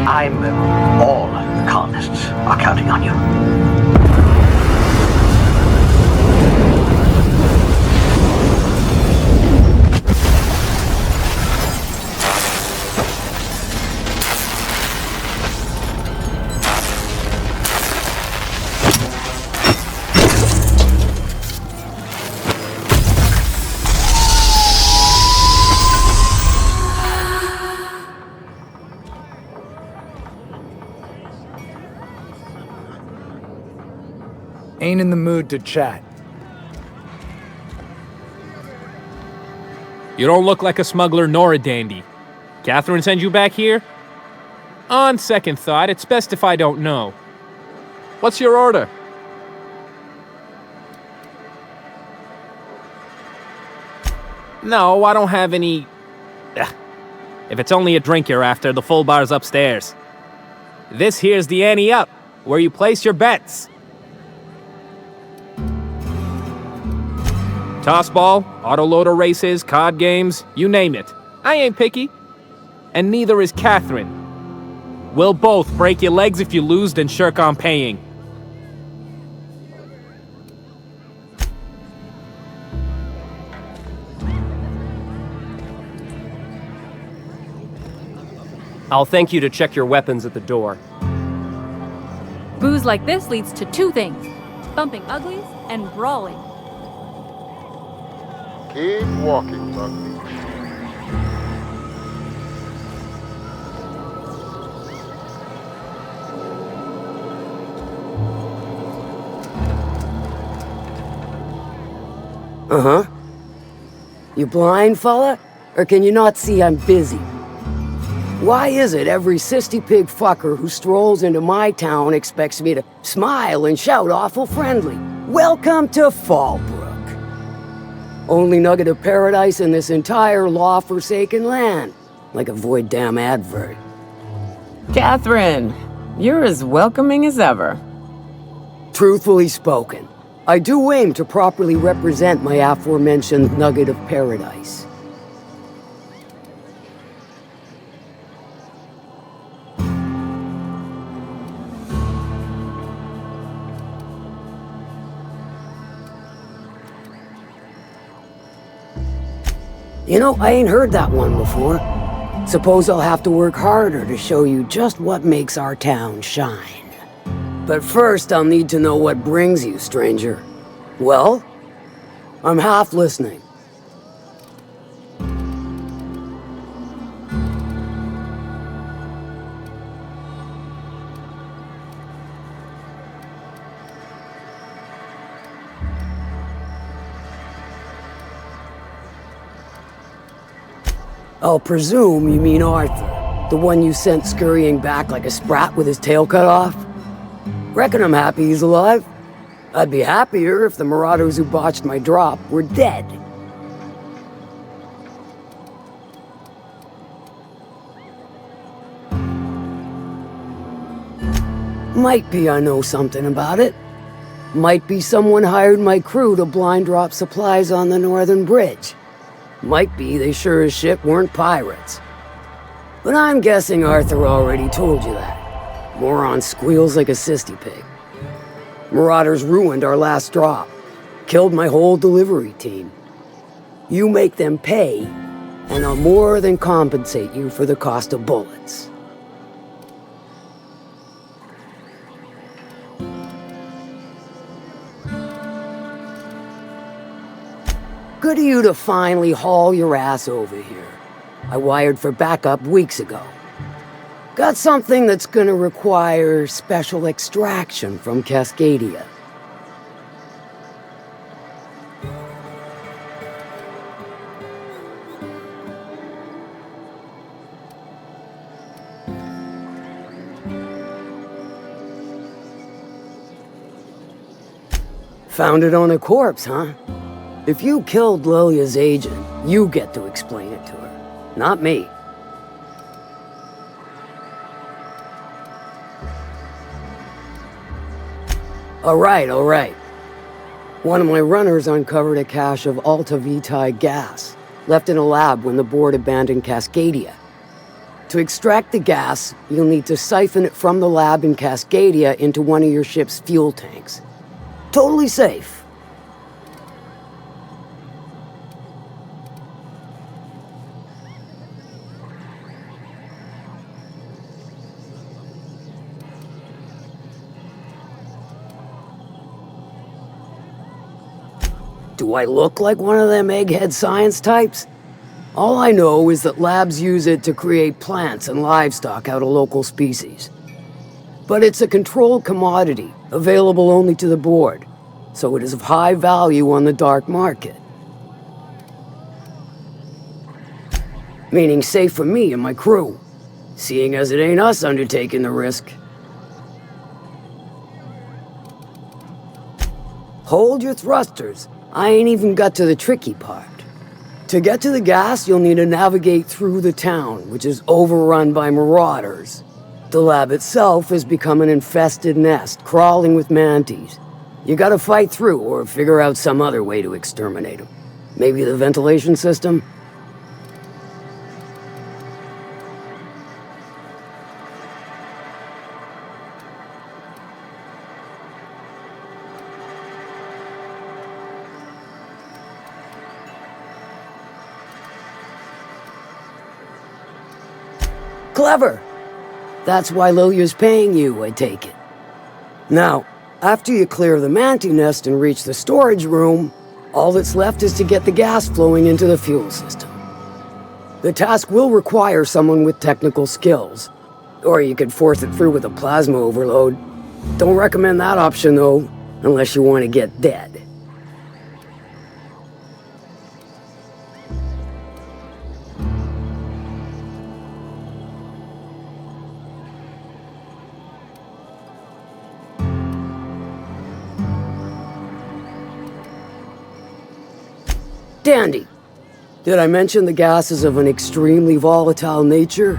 All the colonists are counting on you. Ain't in the mood to chat. You don't look like a smuggler nor a dandy. Catherine send you back here? On second thought, it's best if I don't know. What's your order? No, I don't have any... Ugh. If it's only a drink you're after, the full bar's upstairs. This here's the ante up, where you place your bets. Tossball, autoloader races, card games, you name it. I ain't picky. And neither is Catherine. We'll both break your legs if you lose, then shirk on paying. I'll thank you to check your weapons at the door. Booze like this leads to two things: bumping uglies and brawling. Keep walking, Bucky. Uh-huh. You blind, fella? Or can you not see I'm busy? Why is it every sissy pig fucker who strolls into my town expects me to smile and shout awful friendly? Welcome to Fallbrook. Only nugget of paradise in this entire law-forsaken land. Like a void damn advert. Catherine, you're as welcoming as ever. Truthfully spoken, I do aim to properly represent my aforementioned nugget of paradise. You know, I ain't heard that one before. Suppose I'll have to work harder to show you just what makes our town shine. But first, I'll need to know what brings you, stranger. Well, I'm half listening. I'll presume you mean Arthur, the one you sent scurrying back like a sprat with his tail cut off? Reckon I'm happy he's alive. I'd be happier if the marauders who botched my drop were dead. Might be I know something about it. Might be someone hired my crew to blind drop supplies on the northern bridge. Might be they sure as shit weren't pirates. But I'm guessing Arthur already told you that. Moron squeals like a sissy pig. Marauders ruined our last drop. Killed my whole delivery team. You make them pay, and I'll more than compensate you for the cost of bullets. Good of you to finally haul your ass over here. I wired for backup weeks ago. Got something that's gonna require special extraction from Cascadia. Found it on a corpse, huh? If you killed Lilia's agent, you get to explain it to her, not me. All right. One of my runners uncovered a cache of Alta Vitae gas, left in a lab when the board abandoned Cascadia. To extract the gas, you'll need to siphon it from the lab in Cascadia into one of your ship's fuel tanks. Totally safe. Do I look like one of them egghead science types? All I know is that labs use it to create plants and livestock out of local species. But it's a controlled commodity, available only to the board, so it is of high value on the dark market. Meaning safe for me and my crew, seeing as it ain't us undertaking the risk. Hold your thrusters. I ain't even got to the tricky part. To get to the gas, you'll need to navigate through the town, which is overrun by marauders. The lab itself has become an infested nest, crawling with mantis. You gotta fight through or figure out some other way to exterminate them. Maybe the ventilation system? Clever! That's why Lilia's paying you, I take it. Now, after you clear the mantis nest and reach the storage room, all that's left is to get the gas flowing into the fuel system. The task will require someone with technical skills, or you could force it through with a plasma overload. Don't recommend that option though, unless you want to get dead. Dandy. Did I mention the gas is of an extremely volatile nature?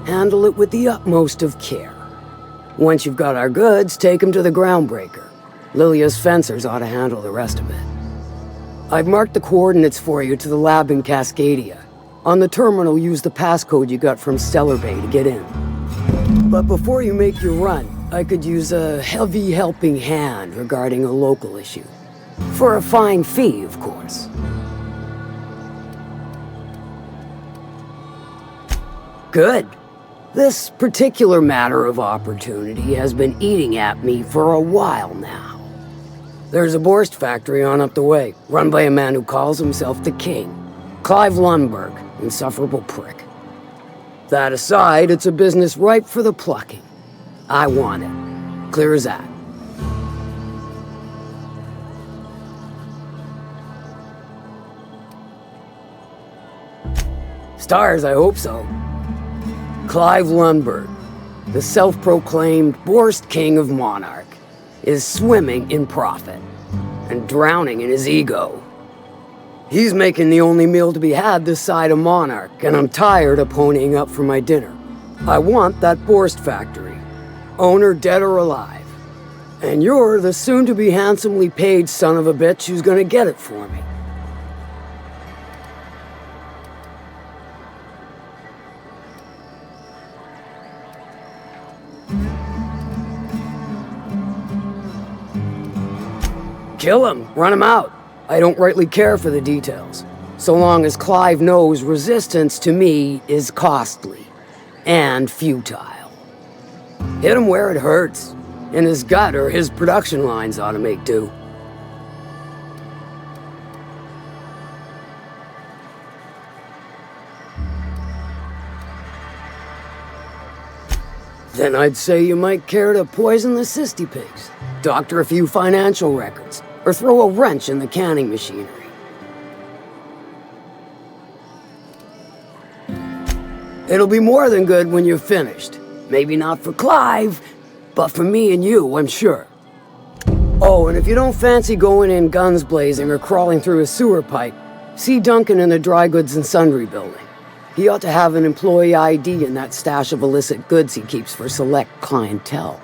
Handle it with the utmost of care. Once you've got our goods, take them to the groundbreaker. Lilia's fencers ought to handle the rest of it. I've marked the coordinates for you to the lab in Cascadia. On the terminal, use the passcode you got from Stellar Bay to get in. But before you make your run, I could use a heavy helping hand regarding a local issue. For a fine fee, of course. Good. This particular matter of opportunity has been eating at me for a while now. There's a Borst factory on up the way, run by a man who calls himself the King. Clive Lundberg, insufferable prick. That aside, it's a business ripe for the plucking. I want it. Clear as that. Stars, I hope so. Clive Lundberg, the self-proclaimed Borst King of Monarch, is swimming in profit and drowning in his ego. He's making the only meal to be had this side of Monarch, and I'm tired of ponying up for my dinner. I want that Borst factory, owner dead or alive. And you're the soon-to-be handsomely paid son of a bitch who's gonna get it for me. Kill him, run him out. I don't rightly care for the details, so long as Clive knows resistance to me is costly and futile. Hit him where it hurts, in his gut, or his production lines ought to make do. Then I'd say you might care to poison the cysty pigs, doctor a few financial records, or throw a wrench in the canning machinery. It'll be more than good when you're finished. Maybe not for Clive, but for me and you, I'm sure. Oh, and if you don't fancy going in guns blazing or crawling through a sewer pipe, see Duncan in the dry goods and sundry building. He ought to have an employee ID in that stash of illicit goods he keeps for select clientele.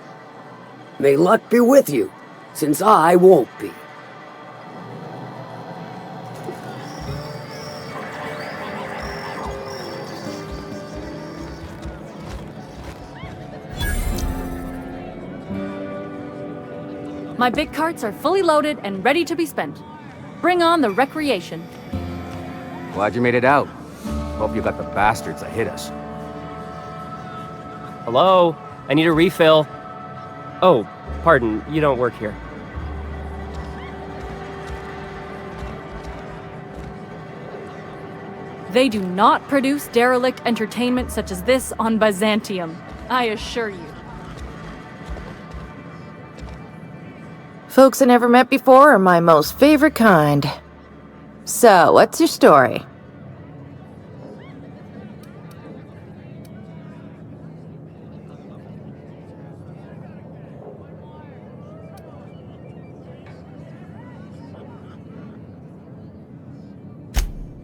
May luck be with you, since I won't be. My big carts are fully loaded and ready to be spent. Bring on the recreation. Glad you made it out. Hope you got the bastards that hit us. Hello? I need a refill. Oh, pardon, you don't work here. They do not produce derelict entertainment such as this on Byzantium, I assure you. Folks I never met before are my most favorite kind. So, what's your story?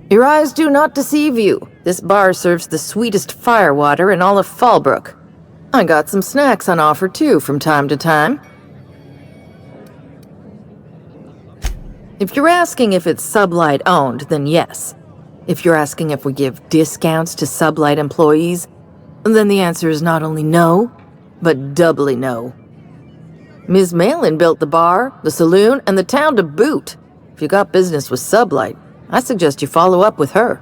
Your eyes do not deceive you. This bar serves the sweetest firewater in all of Fallbrook. I got some snacks on offer too from time to time. If you're asking if it's Sublight owned, then yes. If you're asking if we give discounts to Sublight employees, then the answer is not only no, but doubly no. Ms. Malin built the bar, the saloon, and the town to boot. If you got business with Sublight, I suggest you follow up with her.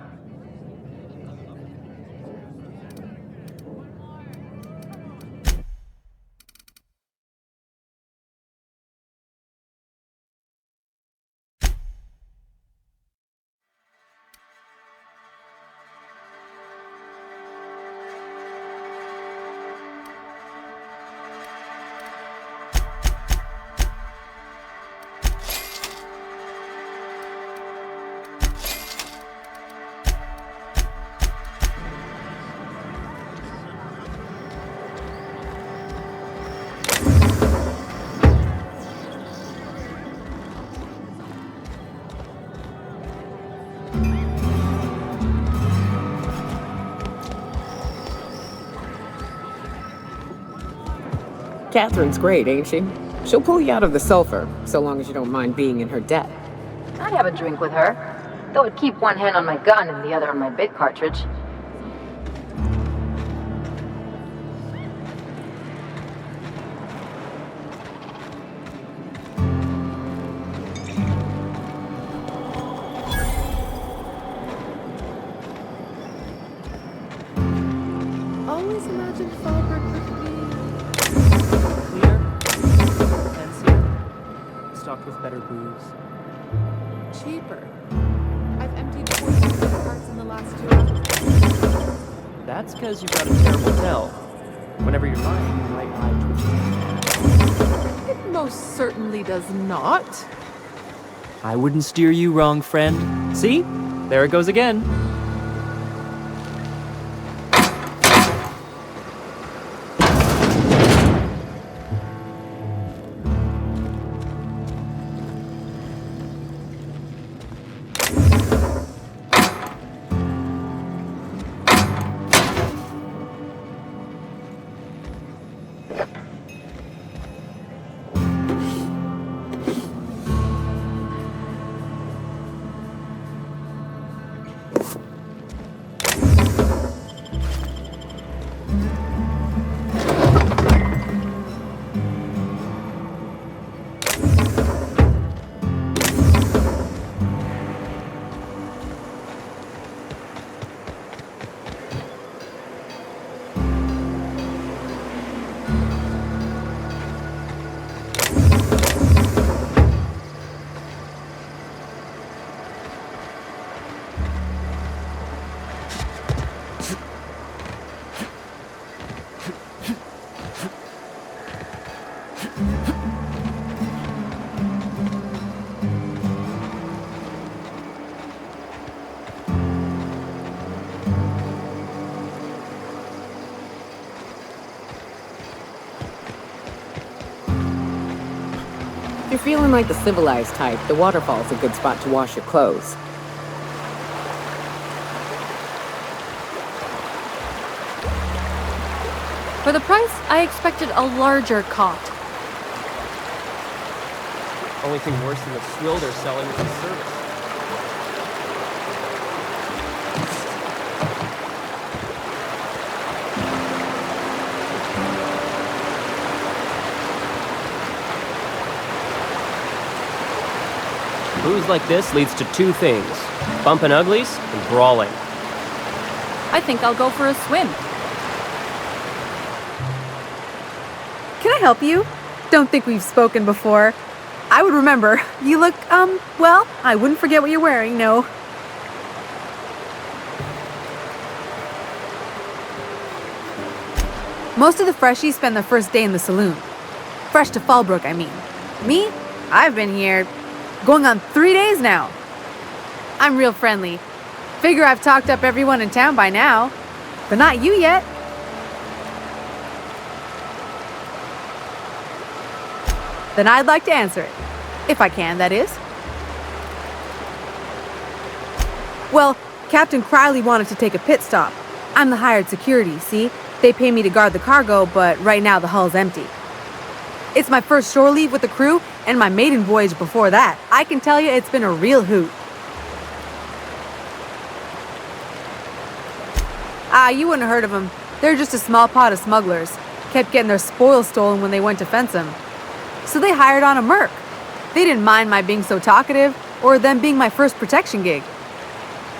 Catherine's great, ain't she? She'll pull you out of the sulfur, so long as you don't mind being in her debt. I'd have a drink with her, though I'd keep one hand on my gun and the other on my bit cartridge. Always imagined Fallbrook would be Clear, fancier, stocked with better booze. cheaper. I've emptied 14 carts in the last 2 hours. That's because you've got a terrible tell. Whenever you're lying, your right eye twitches. It most certainly does not. I wouldn't steer you wrong, friend. See? There it goes again. If you're feeling like the civilized type, the waterfall's a good spot to wash your clothes. For the price, I expected a larger cot. Only thing worse than the swill they're selling is the service. booze like this leads to two things. Bumping uglies and brawling. I think I'll go for a swim. Can I help you? Don't think we've spoken before. I would remember. You look, well, I wouldn't forget what you're wearing, no. Most of the freshies spend their first day in the saloon. Fresh to Fallbrook, I mean. Me? I've been here going on 3 days now. I'm real friendly. Figure I've talked up everyone in town by now. But not you yet. Then I'd like to answer it. If I can, that is. Well, Captain Crowley wanted to take a pit stop. I'm the hired security, see? They pay me to guard the cargo, but right now the hull's empty. It's my first shore leave with the crew, and my maiden voyage before that. I can tell you it's been a real hoot. You wouldn't have heard of them. They're just a small pot of smugglers. Kept getting their spoils stolen when they went to fence them. So they hired on a merc. They didn't mind my being so talkative, or them being my first protection gig.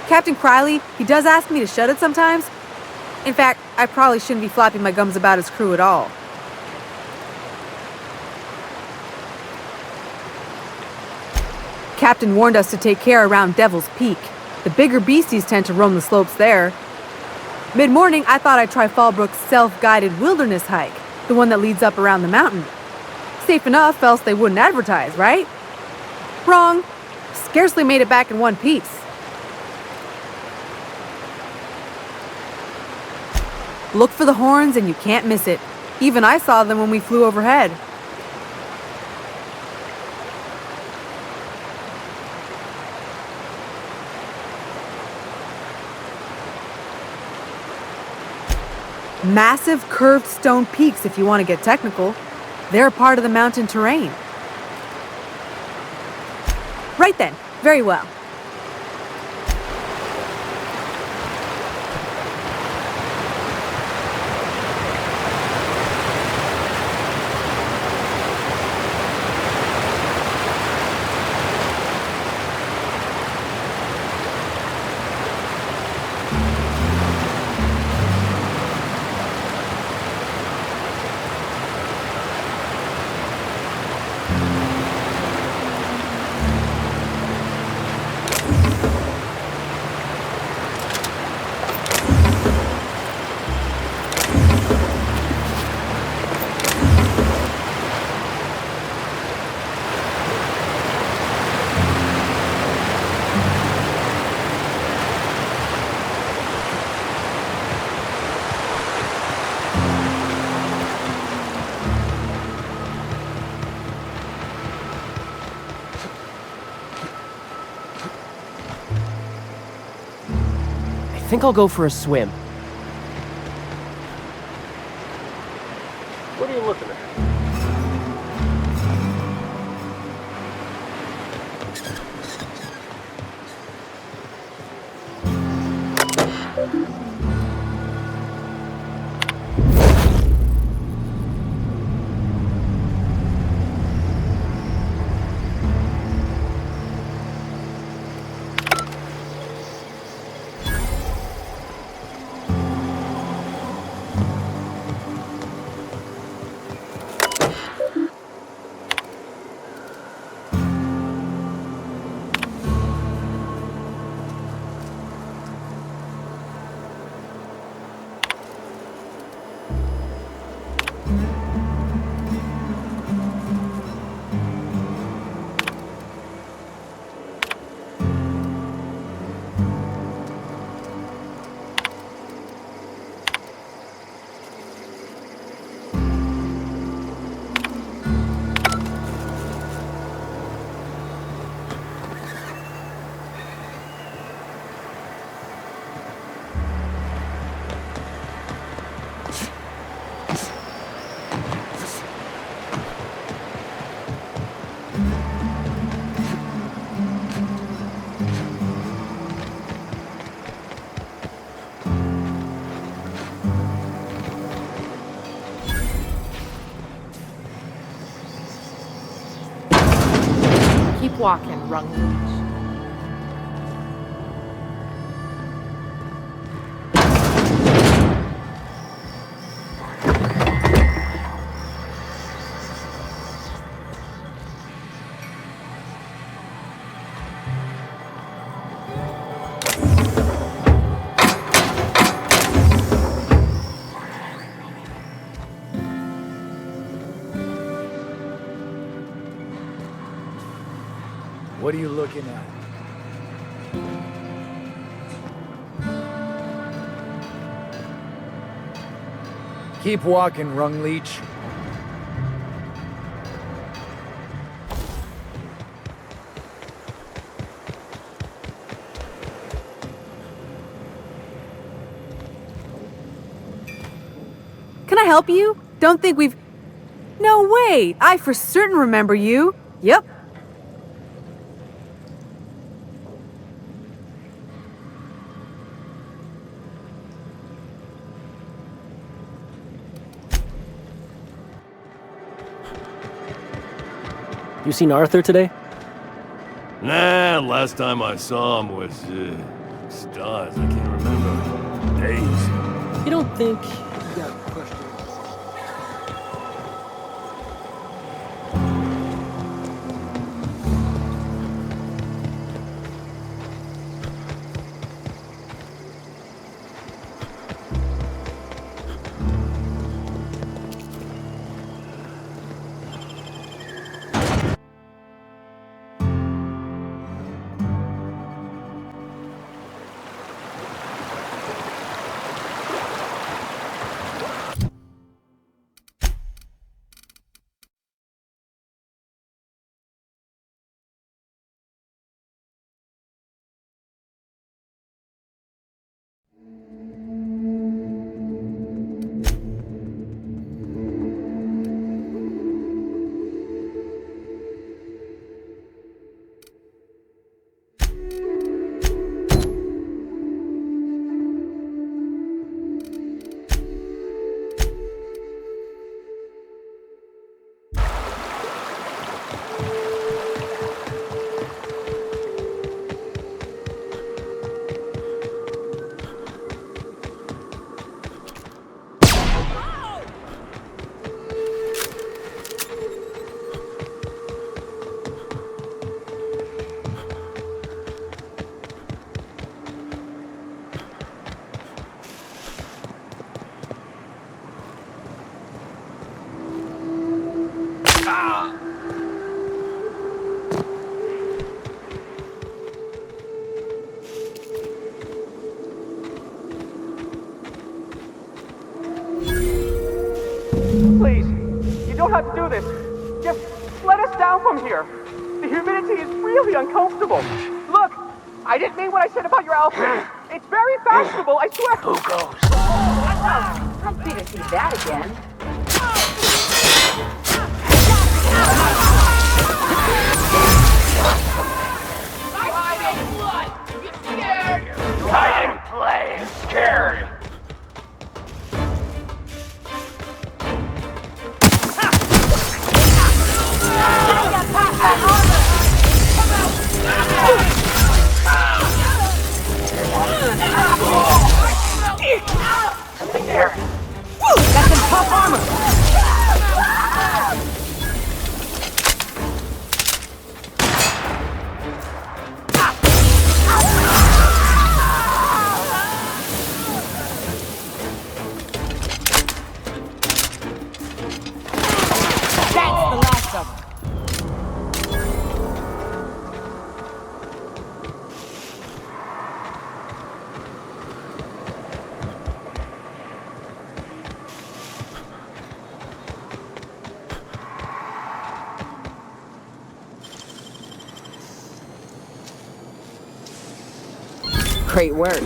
Captain Crowley, he does ask me to shut it sometimes. In fact, I probably shouldn't be flapping my gums about his crew at all. Captain warned us to take care around Devil's Peak. The bigger beasties tend to roam the slopes there. Mid-morning, I thought I'd try Fallbrook's self-guided wilderness hike, the one that leads up around the mountain. Safe enough, else they wouldn't advertise, right? Wrong. Scarcely made it back in one piece. Look for the horns and you can't miss it. Even I saw them when we flew overhead. Massive curved stone peaks if you want to get technical. They're part of the mountain terrain. Right then, very well. I think I'll go for a swim. What are you looking at? Keep walking, Rung. What are you looking at? Keep walking, Rung Leech. Can I help you? Don't think we've... No, wait. I for certain remember you. Yep. You seen Arthur today? Nah, last time I saw him was, stars, I can't remember. Days. You don't think... Please, you don't have to do this. Just let us down from here. The humidity is really uncomfortable. Look, I didn't mean what I said about your outfit. It's very fashionable, I swear. Who goes? I'm free to see that again. I didn't play. It's scary. Something there. That's some tough armor. That's the last of them. Great work.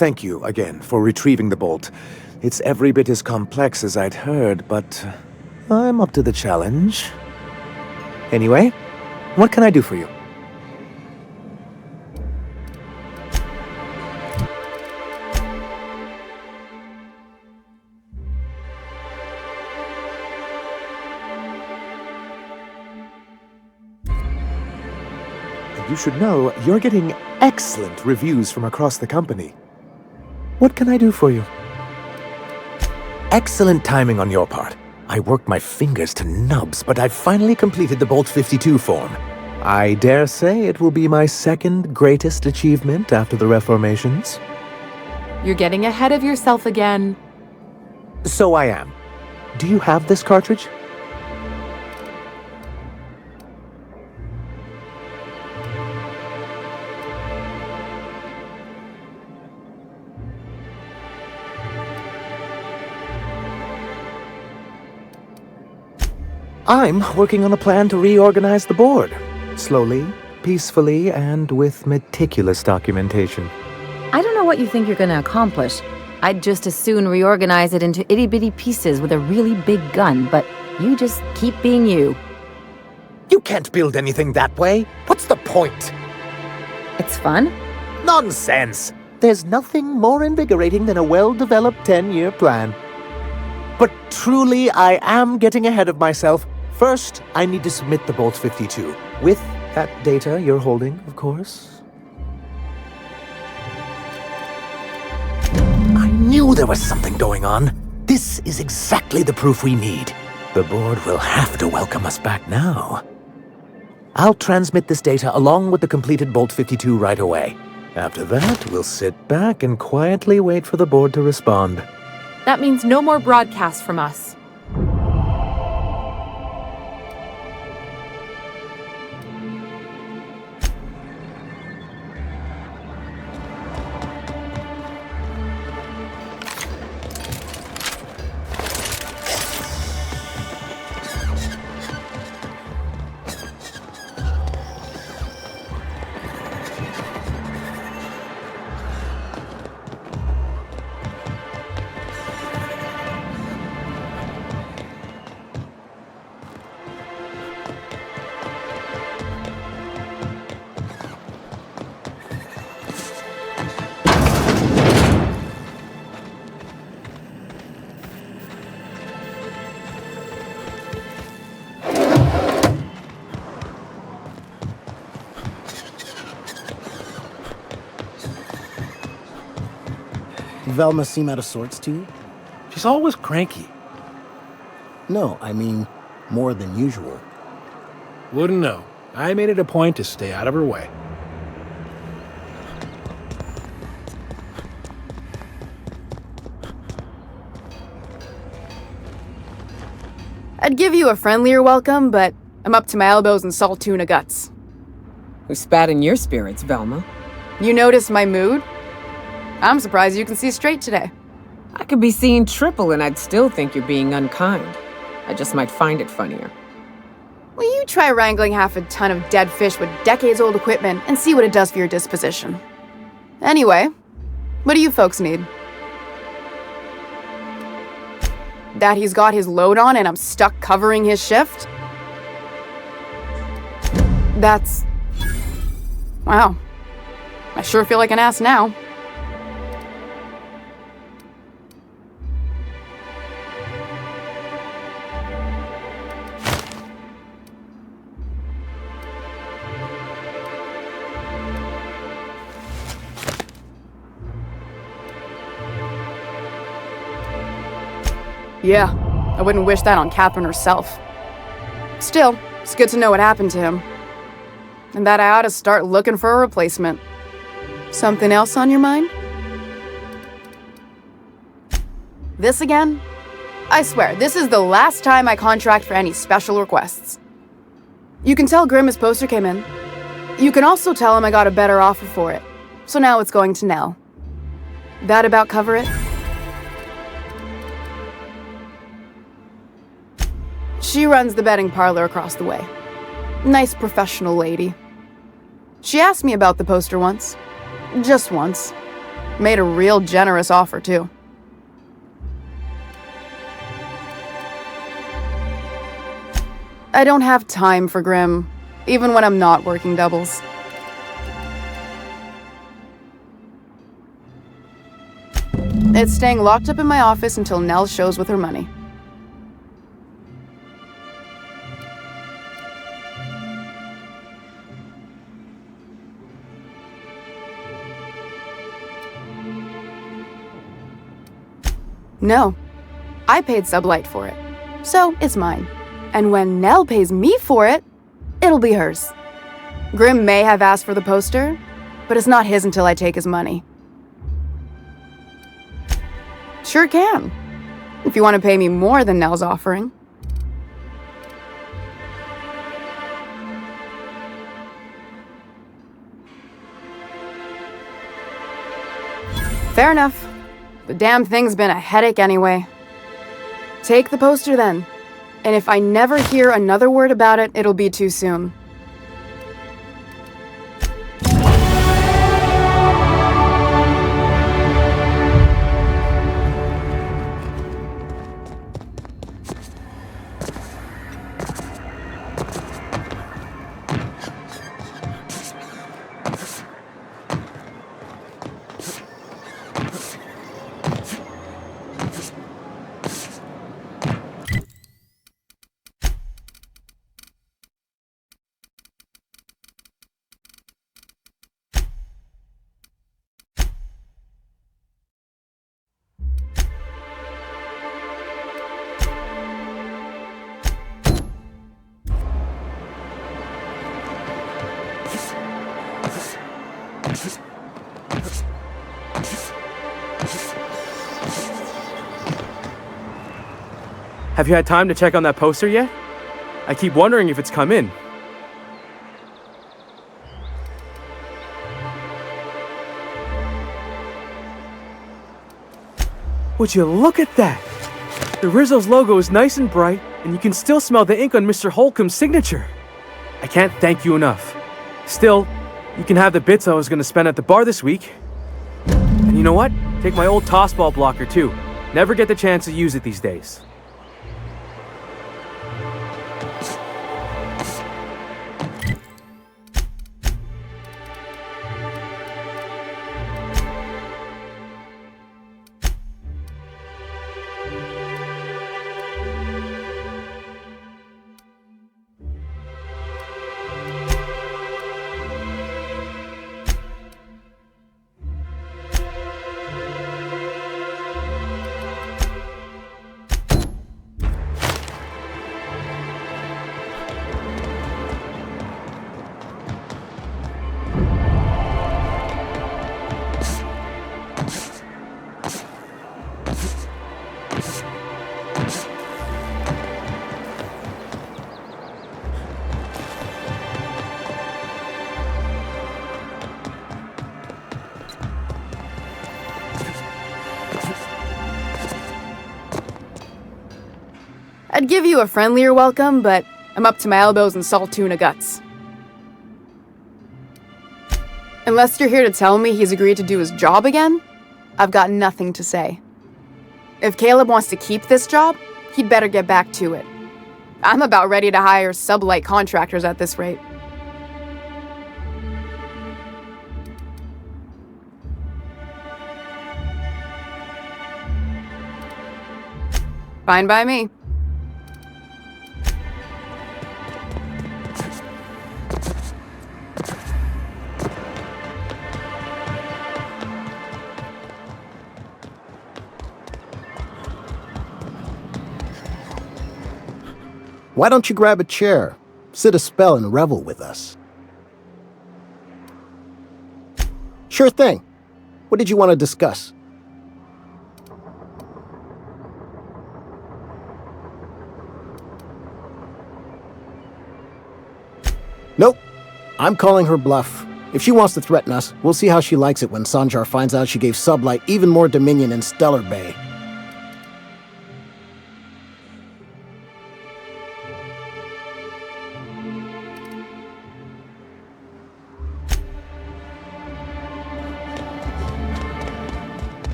Thank you again for retrieving the bolt. It's every bit as complex as I'd heard, but I'm up to the challenge. Anyway, what can I do for you? You should know you're getting excellent reviews from across the company. What can I do for you? Excellent timing on your part. I worked my fingers to nubs, but I've finally completed the Bolt 52 form. I dare say it will be my second greatest achievement after the Reformations. You're getting ahead of yourself again. So I am. Do you have this cartridge? I'm working on a plan to reorganize the board. Slowly, peacefully, and with meticulous documentation. I don't know what you think you're gonna accomplish. I'd just as soon reorganize it into itty-bitty pieces with a really big gun, but you just keep being you. You can't build anything that way. What's the point? It's fun. Nonsense! There's nothing more invigorating than a well-developed 10-year plan. But truly, I am getting ahead of myself. First, I need to submit the Bolt 52. With that data you're holding, of course. I knew there was something going on. This is exactly the proof we need. The board will have to welcome us back now. I'll transmit this data along with the completed Bolt 52 right away. After that, we'll sit back and quietly wait for the board to respond. That means no more broadcasts from us. Velma seem out of sorts to you? She's always cranky. No, I mean more than usual. Wouldn't know. I made it a point to stay out of her way. I'd give you a friendlier welcome, but I'm up to my elbows in salt tuna guts. Who spat in your spirits, Velma? You notice my mood? I'm surprised you can see straight today. I could be seeing triple and I'd still think you're being unkind. I just might find it funnier. Will you try wrangling half a ton of dead fish with decades-old equipment and see what it does for your disposition? Anyway, what do you folks need? That he's got his load on and I'm stuck covering his shift? That's... wow. I sure feel like an ass now. Yeah, I wouldn't wish that on Catherine herself. Still, it's good to know what happened to him. And that I ought to start looking for a replacement. Something else on your mind? This again? I swear, this is the last time I contract for any special requests. You can tell Grimm his poster came in. You can also tell him I got a better offer for it. So now it's going to Nell. That about cover it? She runs the betting parlor across the way. Nice professional lady. She asked me about the poster once. Just once. Made a real generous offer, too. I don't have time for Grimm, even when I'm not working doubles. It's staying locked up in my office until Nell shows with her money. No. I paid Sublight for it. So, it's mine. And when Nell pays me for it, it'll be hers. Grimm may have asked for the poster, but it's not his until I take his money. Sure can. If you want to pay me more than Nell's offering. Fair enough. The damn thing's been a headache anyway. Take the poster then. And if I never hear another word about it, it'll be too soon. Have you had time to check on that poster yet? I keep wondering if it's come in. Would you look at that? The Rizzo's logo is nice and bright, and you can still smell the ink on Mr. Holcomb's signature. I can't thank you enough. Still, you can have the bits I was going to spend at the bar this week. And you know what? Take my old tossball blocker too. Never get the chance to use it these days. I'd give you a friendlier welcome, but I'm up to my elbows in salt tuna guts. Unless you're here to tell me he's agreed to do his job again, I've got nothing to say. If Caleb wants to keep this job, he'd better get back to it. I'm about ready to hire sublight contractors at this rate. Fine by me. Why don't you grab a chair, sit a spell, and revel with us? Sure thing. What did you want to discuss? Nope. I'm calling her bluff. If she wants to threaten us, we'll see how she likes it when Sanjar finds out she gave Sublight even more dominion in Stellar Bay.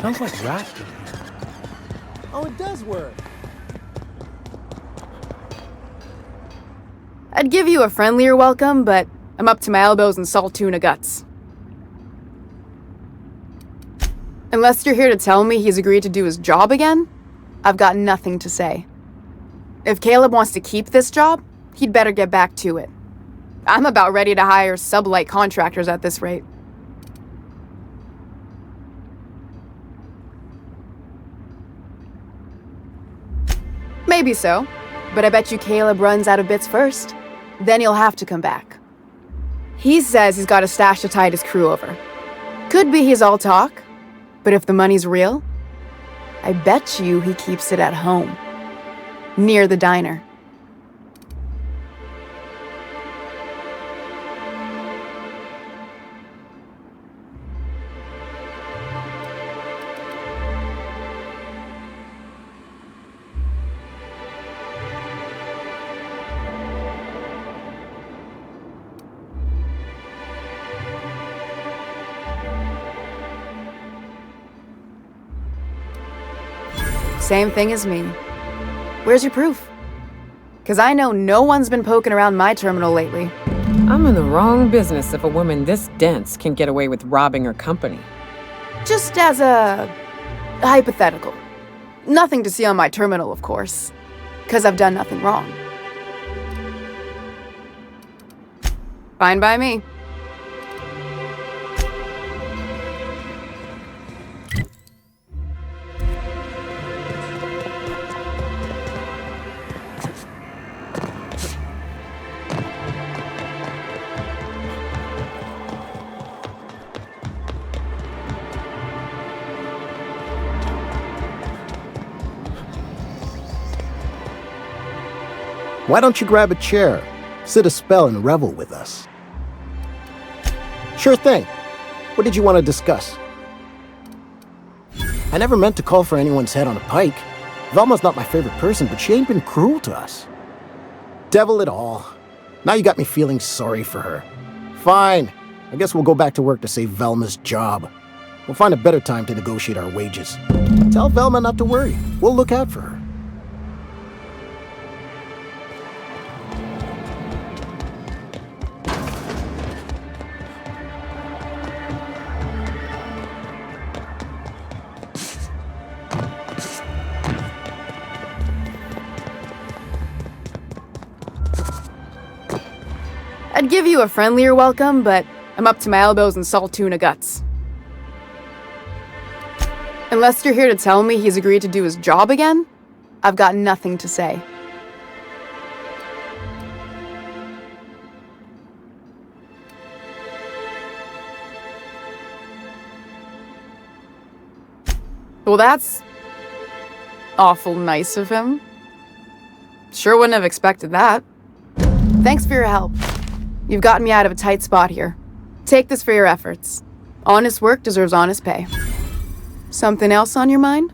Smells like rats in here. Oh, it does work. I'd give you a friendlier welcome, but I'm up to my elbows in salt tuna guts. Unless you're here to tell me he's agreed to do his job again, I've got nothing to say. If Caleb wants to keep this job, he'd better get back to it. I'm about ready to hire sublight contractors at this rate. Maybe so, but I bet you Caleb runs out of bits first. Then he'll have to come back. He says he's got a stash to tide his crew over. Could be he's all talk, but if the money's real, I bet you he keeps it at home, near the diner. Same thing as me. Where's your proof? Because I know no one's been poking around my terminal lately. I'm in the wrong business if a woman this dense can get away with robbing her company. Just as a hypothetical. Nothing to see on my terminal, of course. Because I've done nothing wrong. Fine by me. Why don't you grab a chair, sit a spell, and revel with us? Sure thing. What did you want to discuss? I never meant to call for anyone's head on a pike. Velma's not my favorite person, but she ain't been cruel to us. Devil it all. Now you got me feeling sorry for her. Fine. I guess we'll go back to work to save Velma's job. We'll find a better time to negotiate our wages. Tell Velma not to worry. We'll look out for her. I'd give you a friendlier welcome, but I'm up to my elbows in salt tuna guts. Unless you're here to tell me he's agreed to do his job again, I've got nothing to say. Well, that's awful nice of him. Sure wouldn't have expected that. Thanks for your help. You've gotten me out of a tight spot here. Take this for your efforts. Honest work deserves honest pay. Something else on your mind?